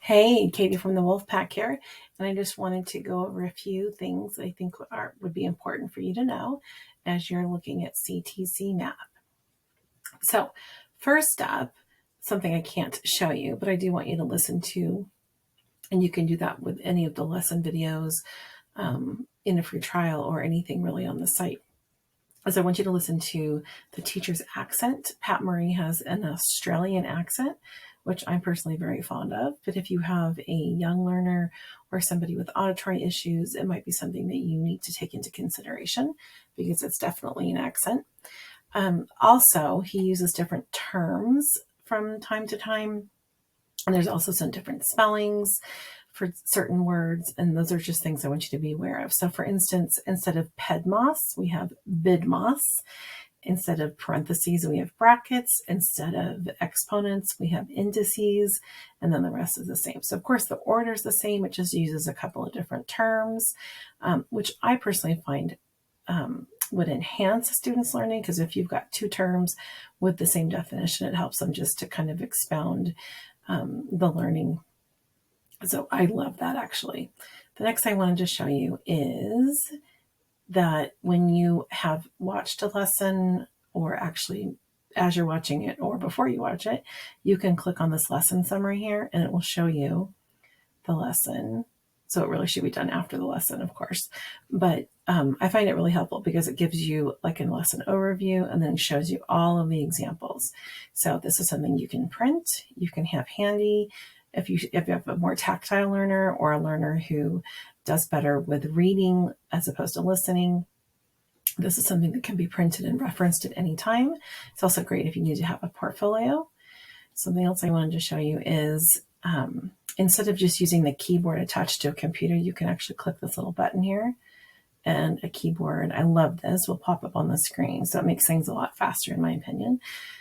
Hey, Katie from the Wolf Pack here, and I just wanted to go over a few things I think would be important for you to know as you're looking at CTCMath. So, first up, something I can't show you, but I do want you to listen to, and you can do that with any of the lesson videos in a free trial or anything really on the site. As I want you to listen to the teacher's accent. Pat Murray has an Australian accent, which I'm personally very fond of. But if you have a young learner or somebody with auditory issues, it might be something that you need to take into consideration because it's definitely an accent. Also, he uses different terms from time to time. And there's also some different spellings for certain words, and those are just things I want you to be aware of. So for instance, instead of pedmos, we have bidmos. Instead of parentheses, we have brackets. Instead of exponents, we have indices, and then the rest is the same. So of course the order is the same, it just uses a couple of different terms, which I personally find would enhance a student's learning, because if you've got two terms with the same definition, it helps them just to kind of expound the learning. So I love that actually. The next thing I wanted to show you is that when you have watched a lesson, or actually as you're watching it or before you watch it, you can click on this lesson summary here and it will show you the lesson. So it really should be done after the lesson, of course. But I find it really helpful because it gives you like a lesson overview and then shows you all of the examples. So this is something you can print, you can have handy. If you have a more tactile learner or a learner who does better with reading as opposed to listening, this is something that can be printed and referenced at any time. It's also great if you need to have a portfolio. Something else I wanted to show you is instead of just using the keyboard attached to a computer, you can actually click this little button here, and a keyboard, I love this, will pop up on the screen. So it makes things a lot faster in my opinion.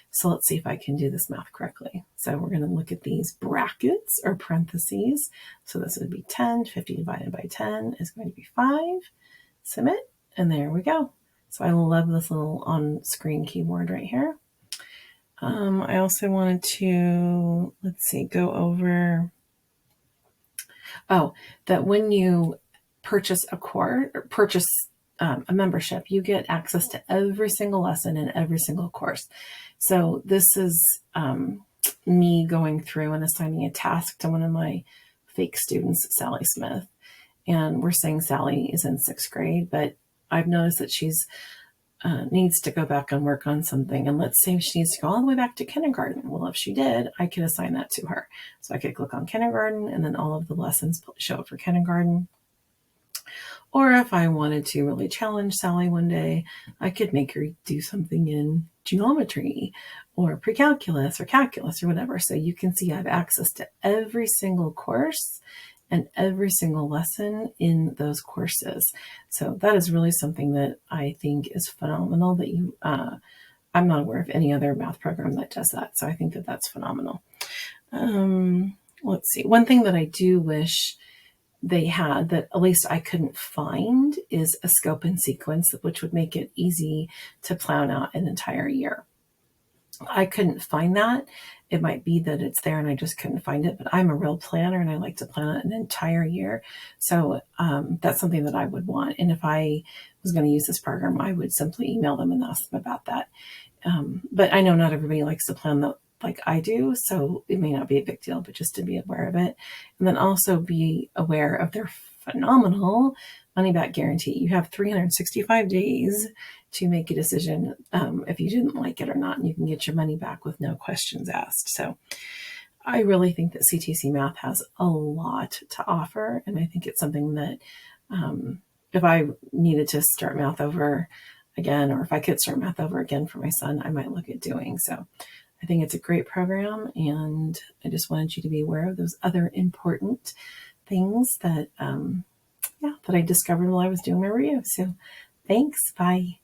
So let's see if I can do this math correctly. So we're going to look at these brackets or parentheses. So this would be 10, 50 divided by 10 is going to be 5. Submit, and there we go. So I love this little on-screen keyboard right here. I also wanted to, go over, that when you purchase a course or purchase a membership, you get access to every single lesson in every single course. So this is me going through and assigning a task to one of my fake students, Sally Smith. And we're saying Sally is in 6th grade, but I've noticed that she's needs to go back and work on something. And let's say she needs to go all the way back to kindergarten. Well, if she did, I could assign that to her. So I could click on kindergarten and then all of the lessons show up for kindergarten. Or if I wanted to really challenge Sally one day, I could make her do something in geometry or pre-calculus or calculus or whatever. So you can see I have access to every single course and every single lesson in those courses. So that is really something that I think is phenomenal that I'm not aware of any other math program that does that. So I think that that's phenomenal. Let's see. One thing that I do wish they had that at least I couldn't find is a scope and sequence, which would make it easy to plan out an entire year. I couldn't find that. It might be that it's there and I just couldn't find it, but I'm a real planner and I like to plan out an entire year. So that's something that I would want. And if I was going to use this program, I would simply email them and ask them about that. But I know not everybody likes to plan like I do, so it may not be a big deal, but just to be aware of it. And then also be aware of their phenomenal money back guarantee. You have 365 days to make a decision if you didn't like it or not, and you can get your money back with no questions asked. So I really think that CTCMath has a lot to offer, and I think it's something that if I needed to start math over again, or if I could start math over again for my son, I might look at doing so. I think it's a great program, and I just wanted you to be aware of those other important things that, that I discovered while I was doing my review. So thanks. Bye.